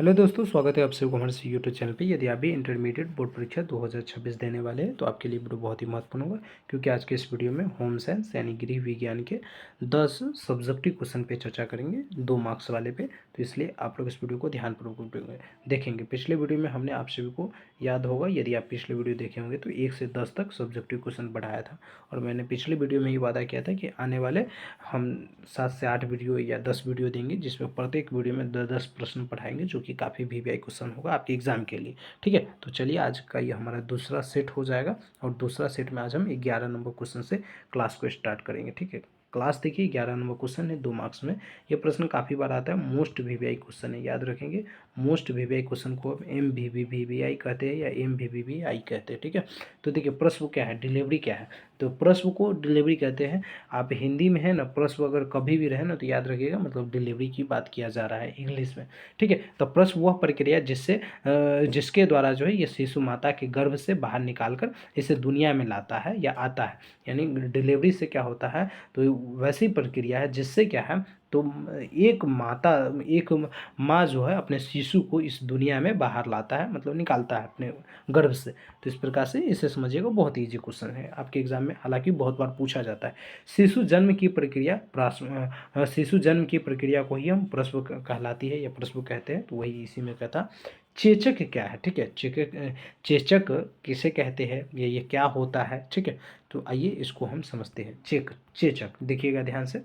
Hello दोस्तों, स्वागत है आप सभी को हमारे यूट्यूब चैनल पे। यदि आप भी इंटरमीडिएट बोर्ड परीक्षा 2026 देने वाले हैं तो आपके लिए वीडियो बहुत ही महत्वपूर्ण होगा, क्योंकि आज के इस वीडियो में होम साइंस यानी गृह विज्ञान के 10 सब्जेक्टिव क्वेश्चन पे चर्चा करेंगे, 2 मार्क्स वाले पे। तो इसलिए आप लोग इस वीडियो को ध्यानपूर्वक देखेंगे। पिछले वीडियो में हमने आप सभी को याद होगा, यदि आप पिछले वीडियो देखे होंगे तो 1 से 10 तक सब्जेक्टिव क्वेश्चन बढ़ाया था, और मैंने पिछले वीडियो में ही वादा किया था कि आने वाले हम 7 से 8 वीडियो या 10 वीडियो देंगे, जिसमें प्रत्येक वीडियो में 10 प्रश्न पढ़ाएंगे, जो कि काफ़ी वीवीआई क्वेश्चन होगा आपके एग्जाम के लिए। ठीक है, तो चलिए आज का ये हमारा दूसरा सेट हो जाएगा, और दूसरा सेट में आज हम 11 नंबर क्वेश्चन से क्लास को स्टार्ट करेंगे। ठीक है, क्लास देखिए 11 नंबर क्वेश्चन है, 2 मार्क्स में। ये प्रश्न काफ़ी बार आता है, मोस्ट वीवीआई क्वेश्चन है, याद रखेंगे। मोस्ट वीवीआई क्वेश्चन को एम वीवीआई कहते हैं या एम वीवीआई कहते हैं। ठीक है, तो देखिए प्रश्न क्या है, डिलीवरी क्या है। तो प्रश्न को डिलीवरी कहते हैं। आप हिंदी में है ना, प्रश्न अगर कभी भी रहे ना तो याद रखिएगा, मतलब डिलीवरी की बात किया जा रहा है इंग्लिश में। ठीक है, तो प्रश्न वह प्रक्रिया जिसके द्वारा जो है ये शिशु माता के गर्भ से बाहर निकालकर इसे दुनिया में लाता है या आता है। यानी डिलीवरी से क्या होता है, तो वैसी प्रक्रिया है जिससे क्या है, तो एक माँ जो है अपने शिशु को इस दुनिया में बाहर लाता है, मतलब निकालता है अपने गर्भ से। तो इस प्रकार से इसे समझिएगा, बहुत ईजी क्वेश्चन है आपके एग्जाम में, हालांकि बहुत बार पूछा जाता है। शिशु जन्म की प्रक्रिया को ही हम प्रसव कहलाती है या प्रसव कहते हैं, तो वही इसी में कहता। चेचक क्या है, ठीक है, चेचक किसे कहते हैं, ये क्या होता है। ठीक है, तो आइए इसको हम समझते हैं। चेचक देखिएगा ध्यान से,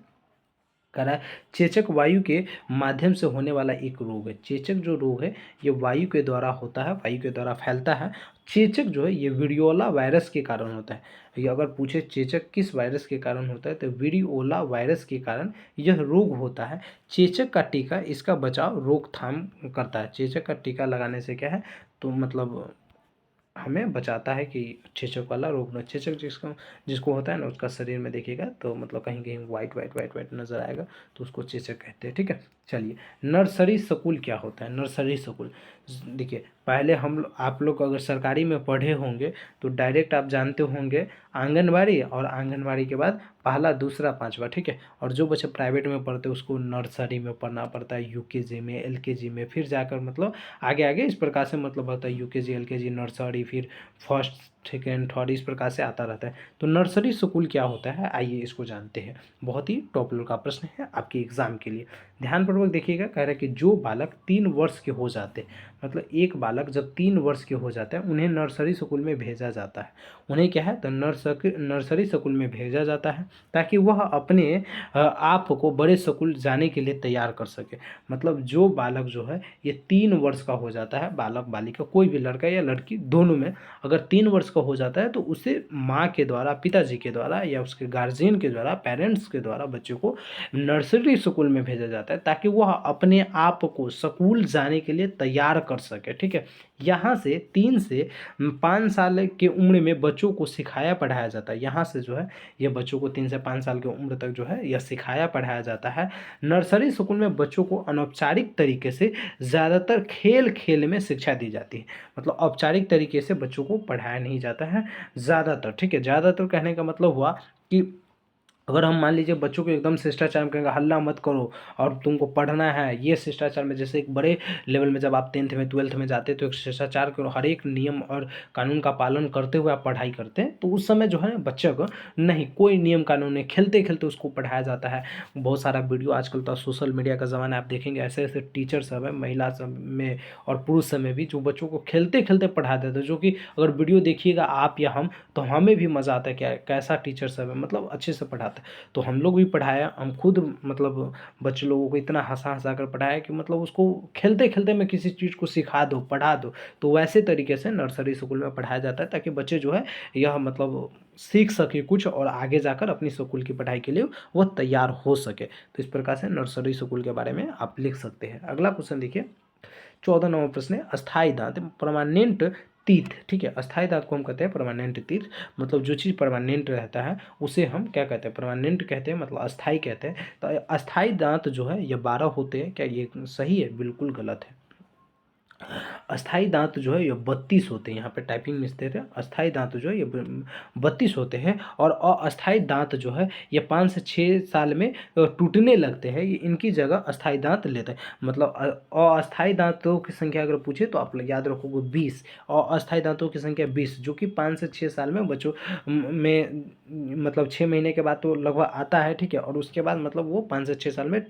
कह रहा है चेचक वायु के माध्यम से होने वाला एक रोग है। चेचक जो रोग है ये वायु के द्वारा होता है, वायु के द्वारा फैलता है। चेचक जो है ये विरियोला वायरस के कारण होता है। ये अगर पूछे चेचक किस वायरस के कारण होता है, तो विरियोला वायरस के कारण यह रोग होता है। चेचक का टीका इसका बचाव रोकथाम करता है। चेचक का टीका लगाने से क्या है, तो मतलब हमें बचाता है कि चेचक वाला रोग न, चेचक जिसको जिसको होता है ना, उसका शरीर में देखिएगा तो मतलब कहीं कहीं वाइट वाइट वाइट वाइट नज़र आएगा, तो उसको चेचक कहते हैं। ठीक है, चलिए नर्सरी स्कूल क्या होता है। नर्सरी स्कूल देखिए, पहले आप लोग अगर सरकारी में पढ़े होंगे तो डायरेक्ट आप जानते होंगे आंगनबाड़ी, और आंगनबाड़ी के बाद पहला दूसरा पांचवा। ठीक है, और जो बच्चे प्राइवेट में पढ़ते हैं उसको नर्सरी में पढ़ना पड़ता है, यूकेजी में, एलकेजी में, फिर जाकर मतलब आगे आगे इस प्रकार से मतलब होता है यूकेजी, एलकेजी, नर्सरी, फिर फर्स्ट, सेकेंड, थर्ड, इस प्रकार से आता रहता है। तो नर्सरी स्कूल क्या होता है, आइए इसको जानते हैं। बहुत ही टॉप लेवल का प्रश्न है आपके एग्जाम के लिए, ध्यानपूर्वक देखिएगा। कह रहा है कि जो बालक 3 वर्ष के हो जाते हैं, मतलब एक बालक जब 3 वर्ष के हो जाते हैं उन्हें नर्सरी स्कूल में भेजा जाता है। उन्हें क्या है, तो नर्सरी स्कूल में भेजा जाता है, ताकि वह अपने आप को बड़े स्कूल जाने के लिए तैयार कर सके। मतलब जो बालक जो है ये 3 वर्ष का हो जाता है, बालक बालिका कोई भी लड़का या लड़की दोनों में अगर 3 वर्ष का हो जाता है, तो उसे माँ के द्वारा, पिताजी के द्वारा या उसके गार्जियन के द्वारा, पेरेंट्स के द्वारा बच्चे को नर्सरी स्कूल में भेजा जाता है, ताकि वह अपने आप को स्कूल जाने के लिए तैयार कर सके। ठीक है, यहाँ से 3 से 5 साल की उम्र में बच्चों को सिखाया पढ़ाया जाता है। यहाँ से जो है ये बच्चों को 3 से 5 साल की उम्र तक जो है यह सिखाया पढ़ाया जाता है। नर्सरी स्कूल में बच्चों को अनौपचारिक तरीके से ज़्यादातर खेल खेल में शिक्षा दी जाती है। मतलब औपचारिक तरीके से बच्चों को पढ़ाया नहीं जाता है ज़्यादातर। ठीक है, ज़्यादातर कहने का मतलब हुआ कि अगर हम मान लीजिए बच्चों को एकदम शिष्टाचार में कहेंगे हल्ला मत करो और तुमको पढ़ना है, ये शिष्टाचार में, जैसे एक बड़े लेवल में जब आप 10th में 12th में जाते तो एक शिष्टाचार के हर एक नियम और कानून का पालन करते हुए आप पढ़ाई करते हैं, तो उस समय जो है बच्चे को नहीं कोई नियम कानून नहीं, खेलते खेलते उसको पढ़ाया जाता है। बहुत सारा वीडियो, आजकल तो सोशल मीडिया का ज़माना, आप देखेंगे ऐसे ऐसे टीचर सब है, महिला सब में और पुरुष सब में भी, जो बच्चों को खेलते खेलते पढ़ा देते हैं, जो कि अगर वीडियो देखिएगा आप या हम तो हमें भी मज़ा आता है, क्या कैसा टीचर सब है, मतलब अच्छे से पढ़ाता है। तो हम लोग भी पढ़ाया, हम खुद मतलब बच्चे लोगों को इतना हंसा हंसा कर पढ़ाया कि मतलब उसको खेलते खेलते में किसी चीज़ को सिखा दो, पढ़ा दो। तो वैसे तरीके से नर्सरी स्कूल में पढ़ाया जाता है, ताकि बच्चे जो है यह मतलब सीख सके कुछ, और आगे जाकर अपनी स्कूल की पढ़ाई के लिए वह तैयार हो सके। तो इस प्रकार से नर्सरी स्कूल के बारे में आप लिख सकते हैं। अगला क्वेश्चन देखिए, 14 नंबर प्रश्न है, अस्थाई दांत परमानेंट टीथ। ठीक है, अस्थाई दांत को हम कहते हैं परमानेंट टीथ। मतलब जो चीज़ परमानेंट रहता है उसे हम क्या कहते हैं, परमानेंट कहते हैं, मतलब अस्थाई कहते हैं। तो अस्थाई दांत जो है ये 12 होते हैं। क्या ये सही है? बिल्कुल गलत है। अस्थाई दांत जो है ये 32 होते हैं, यहाँ पे टाइपिंग मिस्टेक है। अस्थाई दांत जो है ये 32 होते हैं, और अस्थाई दांत जो है ये 5 से 6 साल में टूटने लगते हैं। ये इनकी जगह अस्थाई दांत लेते हैं। मतलब अस्थाई दांतों की संख्या अगर पूछे तो आप लोग याद रखोगे 20, और अस्थाई दांतों की संख्या 20, जो कि 5 से 6 साल में बच्चों में, मतलब 6 महीने के बाद तो लगभग आता है, ठीक है। और उसके बाद मतलब वो 5 से 6 साल में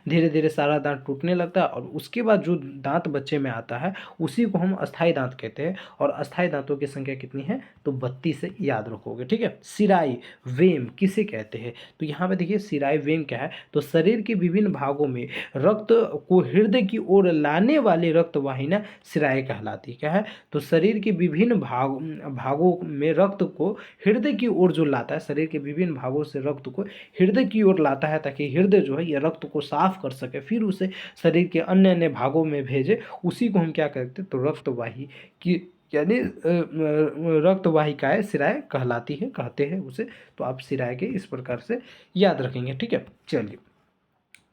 धीरे धीरे सारा दांत टूटने लगता है, और उसके बाद जो दांत बच्चे में आता है उसी को हम अस्थाई दांत कहते हैं। और अस्थाई दांतों की संख्या कितनी है, तो 32 से याद रखोगे, ठीक है। सिराई वेम किसे कहते हैं, तो यहाँ पे देखिए सिराई वेम क्या है, तो शरीर के विभिन्न भागों में रक्त को हृदय की ओर लाने वाली रक्त वाहिनी सिराई कहलाती है। क्या है, तो शरीर के विभिन्न भागों में रक्त को हृदय की ओर जो लाता है, शरीर के विभिन्न भागों से रक्त को हृदय की ओर लाता है, ताकि हृदय जो है ये रक्त को साफ कर सके, फिर उसे शरीर के अन्य अन्य भागों में भेजे, उसी को हम क्या कहते हैं, तो रक्तवाही की, यानी रक्तवाहिकाएं सिराएं कहलाती है, कहते हैं उसे। तो आप सिराए के इस प्रकार से याद रखेंगे, ठीक है। चलिए,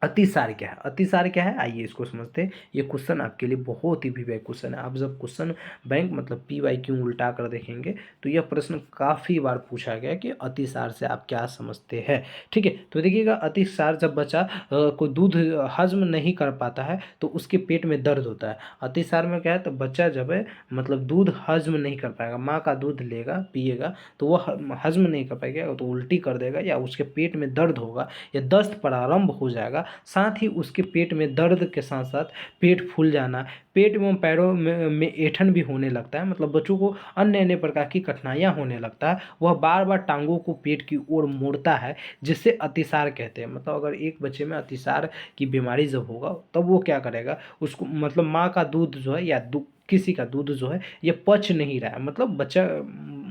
अतिसार क्या है, अतिसार क्या है, आइए इसको समझते हैं। ये क्वेश्चन आपके लिए बहुत ही विवेक क्वेश्चन है। आप जब क्वेश्चन बैंक मतलब PYQ उल्टा कर देखेंगे तो यह प्रश्न काफ़ी बार पूछा गया कि अतिसार से आप क्या समझते हैं, ठीक है। तो देखिएगा, अतिसार जब बच्चा को दूध हजम नहीं कर पाता है तो उसके पेट में दर्द होता है। अतिसार में क्या है, तो बच्चा जब है मतलब दूध हजम नहीं कर पाएगा, माँ का दूध लेगा पिएगा तो वह हजम नहीं कर पाएगा, तो उल्टी कर देगा, या उसके पेट में दर्द होगा, या दस्त प्रारंभ हो जाएगा। साथ ही उसके पेट में दर्द के साथ साथ पेट फूल जाना, पेट एवं पैरों में ऐंठन भी होने लगता है। मतलब बच्चों को अन्य अन्य प्रकार की कठिनाइयाँ होने लगता है। वह बार बार टांगों को पेट की ओर मोड़ता है, जिससे अतिसार कहते हैं। मतलब अगर एक बच्चे में अतिसार की बीमारी जब होगा तब वो क्या करेगा, उसको मतलब माँ का दूध जो है या किसी का दूध जो है ये पच नहीं रहा है, मतलब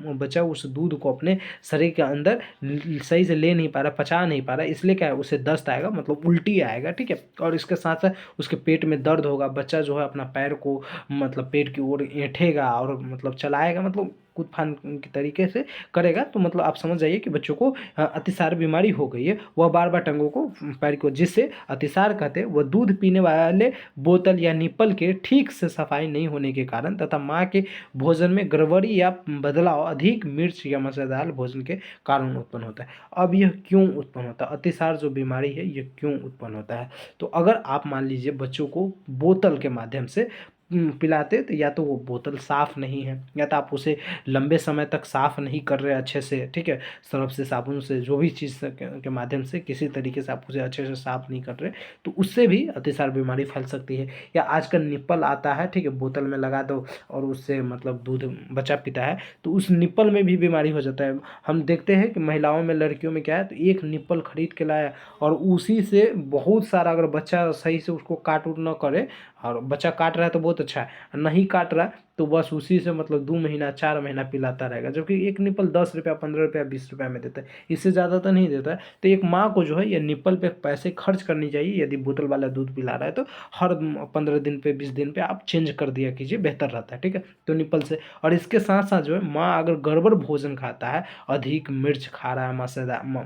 बच्चा उस दूध को अपने शरीर के अंदर सही से ले नहीं पा रहा, पचा नहीं पा रहा, इसलिए क्या है, उसे दस्त आएगा, मतलब उल्टी आएगा, ठीक है। और इसके साथ साथ उसके पेट में दर्द होगा, बच्चा जो है अपना पैर को मतलब पेट की ओर ऐंठेगा और मतलब चलाएगा, मतलब कूद फान के तरीके से करेगा। तो मतलब आप समझ जाइए कि बच्चों को अतिसार बीमारी हो गई है। वह बार बार टंगों को पैर को, जिससे अतिसार कहते हैं, वह दूध पीने वाले बोतल या निप्पल के ठीक से सफाई नहीं होने के कारण, तथा माँ के भोजन में गड़बड़ी या बदलाव, अधिक मिर्च या मसालेदार भोजन के कारण उत्पन्न होता है। अब यह क्यों उत्पन्न होता है, अतिसार जो बीमारी है ये क्यों उत्पन्न होता है, तो अगर आप मान लीजिए बच्चों को बोतल के माध्यम से पिलाते, तो या तो वो बोतल साफ़ नहीं है, या तो आप उसे लंबे समय तक साफ़ नहीं कर रहे अच्छे से, ठीक है, सर्फ से, साबुन से, जो भी चीज़ के माध्यम से किसी तरीके से आप उसे अच्छे से साफ़ नहीं कर रहे, तो उससे भी अतिसार बीमारी फैल सकती है। या आजकल निप्पल आता है, ठीक है, बोतल में लगा दो और उससे मतलब दूध बच्चा पीता है, तो उस निप्पल में भी बीमारी हो जाता है। हम देखते हैं कि महिलाओं में, लड़कियों में क्या है, तो एक निप्पल खरीद के लाया और उसी से बहुत सारा, अगर बच्चा सही से उसको काट उट न करे, और बच्चा काट रहा है तो बहुत अच्छा है, नहीं काट रहा तो बस उसी से मतलब 2 महीना 4 महीना पिलाता रहेगा, जबकि एक निप्पल 10 रुपया, 15 रुपया, 20 रुपया में देता है, इससे ज़्यादा तो नहीं देता है। तो एक माँ को जो है ये निप्पल पे पैसे खर्च करनी चाहिए। यदि बोतल वाला दूध पिला रहा है तो हर 15 दिन पे, 20 दिन पे आप चेंज कर दिया कीजिए, बेहतर रहता है, ठीक है, तो निप्पल से। और इसके साथ साथ जो है, माँ अगर गड़बड़ भोजन खाता है, अधिक मिर्च खा रहा है,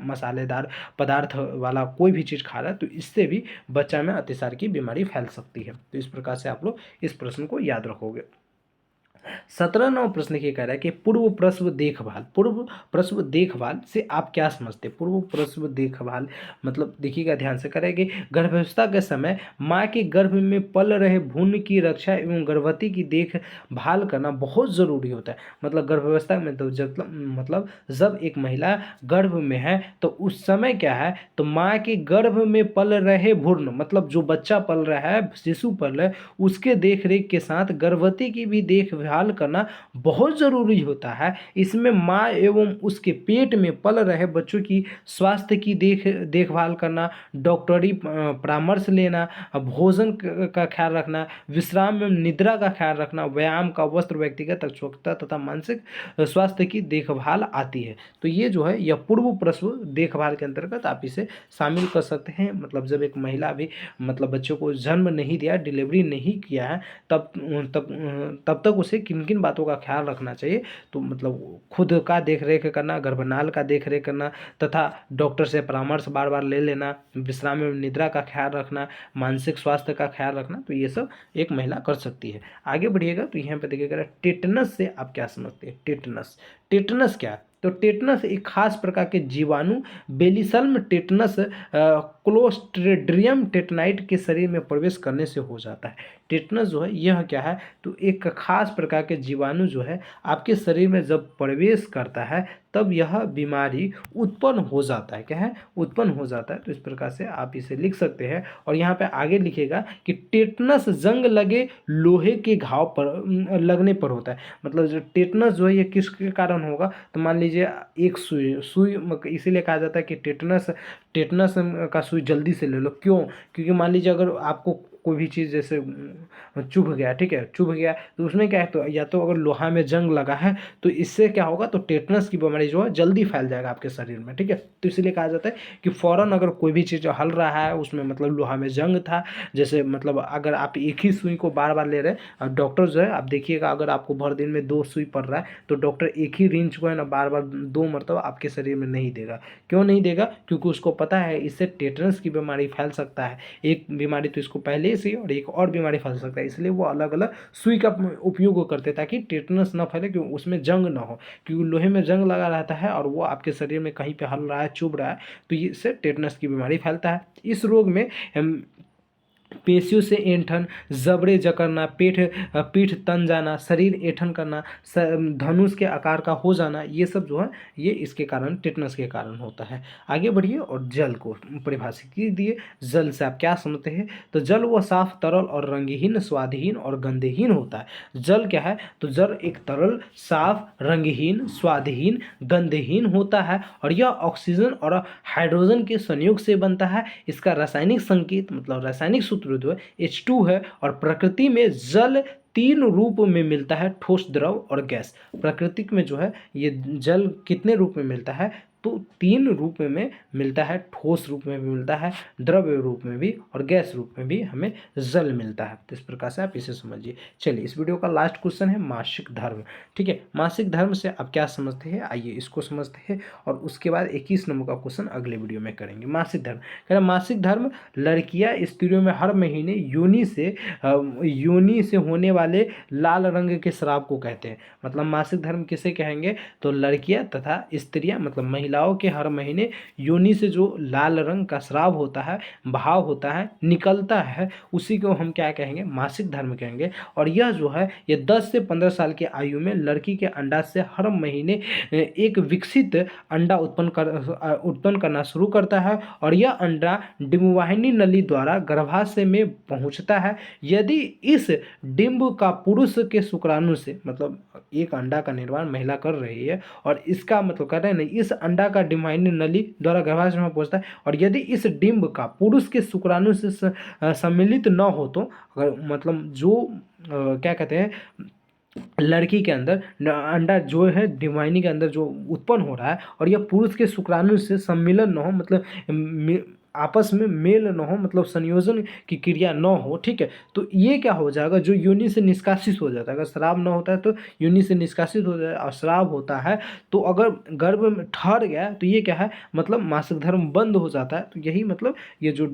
मसालेदार पदार्थ वाला कोई भी चीज़ खा रहा है, तो इससे भी बच्चा में अतिसार की बीमारी फैल सकती है। तो इस प्रकार से आप लोग इस प्रश्न को याद रखोगे। 17वां प्रश्न ये कह रहा है कि पूर्व प्रसव देखभाल, पूर्व प्रसव देखभाल से आप क्या समझते हैं। पूर्व प्रसव देखभाल मतलब देखिएगा ध्यान से, करें कि गर्भावस्था के समय माँ के गर्भ में पल रहे भ्रूण की रक्षा एवं गर्भवती की देखभाल करना बहुत ज़रूरी होता है। मतलब गर्भावस्था में तो जब एक महिला गर्भ में है तो उस समय क्या है, तो माँ के गर्भ में पल रहे भ्रूण, मतलब जो बच्चा पल रहा है, शिशु पल रहा है, उसके देख रेख के साथ गर्भवती की भी देखभाल करना बहुत ज़रूरी होता है। इसमें माँ एवं उसके पेट में पल रहे बच्चों की स्वास्थ्य की देखभाल करना, डॉक्टरी परामर्श लेना, भोजन का ख्याल रखना, विश्राम एवं निद्रा का ख्याल रखना, व्यायाम का, वस्त्र, व्यक्तिगत स्वच्छता तथा मानसिक स्वास्थ्य की देखभाल आती है। तो ये जो है यह पूर्व प्रसव देखभाल के अंतर्गत आप इसे शामिल कर सकते हैं। मतलब जब एक महिला भी मतलब बच्चों को जन्म नहीं दिया, डिलीवरी नहीं किया है, तब तक उसे किन किन बातों का ख्याल रखना चाहिए, तो मतलब खुद का देख रेख करना, गर्भनाल का देख रेख करना, तथा डॉक्टर से परामर्श बार बार ले लेना, विश्राम एवं निद्रा का ख्याल रखना, मानसिक स्वास्थ्य का ख्याल रखना, तो ये सब एक महिला कर सकती है। आगे बढ़िएगा तो यहाँ पे देखिएगा टेटनस से आप क्या समझते हैं। टेटनस, टेटनस क्या है? तो टेटनस एक खास प्रकार के जीवाणु बेलिसल्म टेटनस क्लोस्ट्रिडियम टेटनाइट के शरीर में प्रवेश करने से हो जाता है। टेटनस जो है यह क्या है, तो एक खास प्रकार के जीवाणु जो है आपके शरीर में जब प्रवेश करता है तब यह बीमारी उत्पन्न हो जाता है। क्या है? उत्पन्न हो जाता है। तो इस प्रकार से आप इसे लिख सकते हैं। और यहाँ पे आगे लिखेगा कि टेटनस जंग लगे लोहे के घाव पर लगने पर होता है। मतलब जो टेटनस जो है ये किसके कारण होगा, तो मान लीजिए एक सुई इसीलिए कहा जाता है कि टेटनस टेटनस का सुई जल्दी से ले लो। क्यों? क्योंकि मान लीजिए अगर आपको कोई भी चीज़ जैसे चुभ गया, ठीक है, चुभ गया तो उसमें क्या है, तो या तो अगर लोहा में जंग लगा है तो इससे क्या होगा, तो टेटनस की बीमारी जो है जल्दी फैल जाएगा आपके शरीर में, ठीक है। तो इसलिए कहा जाता है कि फ़ौरन अगर कोई भी चीज़ हल रहा है उसमें मतलब लोहा में जंग था, जैसे मतलब अगर आप एक ही सुई को बार बार ले रहे हैं, और डॉक्टर जो है आप देखिएगा अगर आपको भर दिन में 2 सुई पड़ रहा है तो डॉक्टर एक ही रेंज को है ना बार बार 2 मरतबा आपके शरीर में नहीं देगा। क्यों नहीं देगा? क्योंकि उसको पता है इससे टेटनस की बीमारी फैल सकता है। एक बीमारी तो इसको पहले से और एक और बीमारी फैल सकता है, इसलिए वो अलग अलग सुई का उपयोग करते हैं ताकि टेटनस ना फैले, क्योंकि उसमें जंग ना हो। क्योंकि लोहे में जंग लगा रहता है और वो आपके शरीर में कहीं पे हल रहा है, चुभ रहा है, तो इससे टेटनस की बीमारी फैलता है। इस रोग में पेशियों से ऐंठन, जबड़े जकड़ना, पीठ तन जाना, शरीर ऐंठन करना, धनुष के आकार का हो जाना, ये सब जो है ये इसके कारण टेटनस के कारण होता है। आगे बढ़िए और जल को परिभाषित कीजिए। जल से आप क्या समझते हैं? तो जल वह साफ, तरल और रंगहीन, स्वादहीन और गंधहीन होता है। जल क्या है? तो जल एक तरल, साफ, रंगहीन, स्वादहीन, गंधहीन होता है और यह ऑक्सीजन और हाइड्रोजन के संयोग से बनता है। इसका रासायनिक संकेत मतलब रासायनिक सूत्र जो है H2 है। और प्रकृति में जल 3 रूप में मिलता है, ठोस, द्रव और गैस। प्राकृतिक में जो है ये जल कितने रूप में मिलता है? तो 3 रूप में मिलता है, ठोस रूप में भी मिलता है, द्रव्य रूप में भी और गैस रूप में भी हमें जल मिलता है। तो इस प्रकार से आप इसे समझिए। चलिए इस वीडियो का लास्ट क्वेश्चन है मासिक धर्म, ठीक है। मासिक धर्म से आप क्या समझते हैं, आइए इसको समझते हैं और उसके बाद 21 नंबर का क्वेश्चन अगले वीडियो में करेंगे। मासिक धर्म, कह रहा मासिक धर्म लड़कियां स्त्रियों में हर महीने योनि से होने वाले लाल रंग के स्राव को कहते हैं। मतलब मासिक धर्म किसे कहेंगे? तो लड़कियां तथा स्त्रियां मतलब महिलाओं के हर महीने योनि से जो लाल रंग का स्राव होता है, बहाव होता है, निकलता है, उसी को हम क्या कहेंगे? मासिक धर्म कहेंगे। और यह जो है ये 10 से 15 साल की आयु में लड़की के अंडा से हर महीने एक विकसित अंडा उत्पन्न करना शुरू करता है और यह अंडा डिंबवाहिनी नली द्वारा गर्भाशय में पहुंचता है। यदि इस डिंब का पुरुष के शुक्राणु से, मतलब एक अंडा का निर्माण महिला कर रही है और इसका मतलब कर रहे हैं नहीं, इस अंडा का डिंबवाहिनी नली द्वारा गर्भाशय में पहुंचता है और यदि इस डिंब का पुरुष के शुक्राणु से सम्मिलित न हो तो अगर मतलब जो क्या कहते हैं लड़की के अंदर अंडा जो है डिंबवाहिनी के अंदर जो उत्पन्न हो रहा है और यह पुरुष के शुक्राणु से सम्मिलन न हो, मतलब आपस में मेल न हो, मतलब संयोजन की क्रिया न हो, ठीक है, तो ये क्या हो जाएगा? जो योनि से निष्कासित हो जाता है। अगर श्राव न होता है तो योनि से निष्कासित हो जाए और श्राव होता है तो अगर गर्भ में ठहर गया तो ये क्या है? मतलब मासिक धर्म बंद हो जाता है। तो यही मतलब ये जो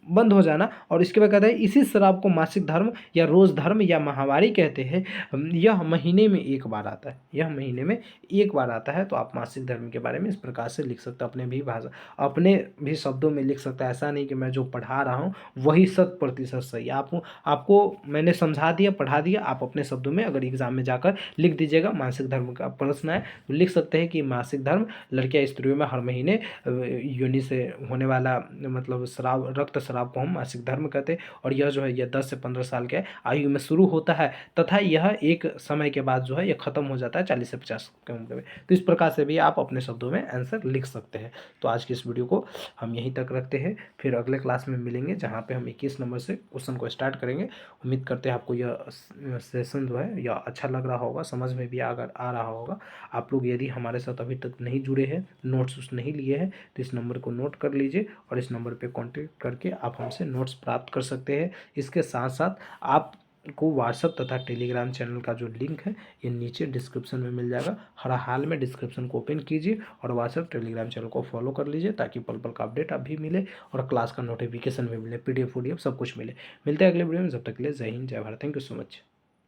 बंद हो जाना। और इसके बाद कहता है इसी श्राव को मासिक धर्म या रोज धर्म या माहवारी कहते हैं। यह महीने में एक बार आता है, यह महीने में एक बार आता है। तो आप मासिक धर्म के बारे में इस प्रकार से लिख सकते हो, अपने भी भाषा अपने भी शब्दों में लिख सकता है। ऐसा नहीं कि मैं जो पढ़ा रहा हूँ वही 100% सही। आपको मैंने समझा दिया, पढ़ा दिया, आप अपने शब्दों में अगर एग्जाम में जाकर लिख दीजिएगा मासिक धर्म का प्रश्न है तो लिख सकते हैं कि मासिक धर्म लड़कियां स्त्रियों में हर महीने योनि से होने वाला मतलब श्राव, रक्त श्राव को हम मासिक धर्म कहते हैं। और यह जो है यह 10 से 15 साल के आयु में शुरू होता है तथा यह एक समय के बाद जो है यह खत्म हो जाता है 40 से 50 के उम्र में। तो इस प्रकार से भी आप अपने शब्दों में आंसर लिख सकते हैं। तो आज की इस वीडियो को हम यहीं तक रखते हैं, फिर अगले क्लास में मिलेंगे जहाँ पे हम 21 नंबर से क्वेश्चन को स्टार्ट करेंगे। उम्मीद करते हैं आपको यह सेशन जो है यह अच्छा लग रहा होगा, समझ में भी अगर आ रहा होगा। आप लोग यदि हमारे साथ अभी तक नहीं जुड़े हैं, नोट्स नहीं लिए हैं, तो इस नंबर को नोट कर लीजिए और इस नंबर पर कॉन्टेक्ट करके आप हमसे नोट्स प्राप्त कर सकते हैं। इसके साथ साथ आप को व्हाट्सअप तथा टेलीग्राम चैनल का जो लिंक है ये नीचे डिस्क्रिप्शन में मिल जाएगा। हर हाल में डिस्क्रिप्शन को ओपन कीजिए और व्हाट्सअप टेलीग्राम चैनल को फॉलो कर लीजिए ताकि पल पल का अपडेट भी मिले और क्लास का नोटिफिकेशन भी मिले, PDF सब कुछ मिले। मिलते हैं अगले वीडियो में, जब तक के लिए जय हिंद जय Bharat. Thank you so much.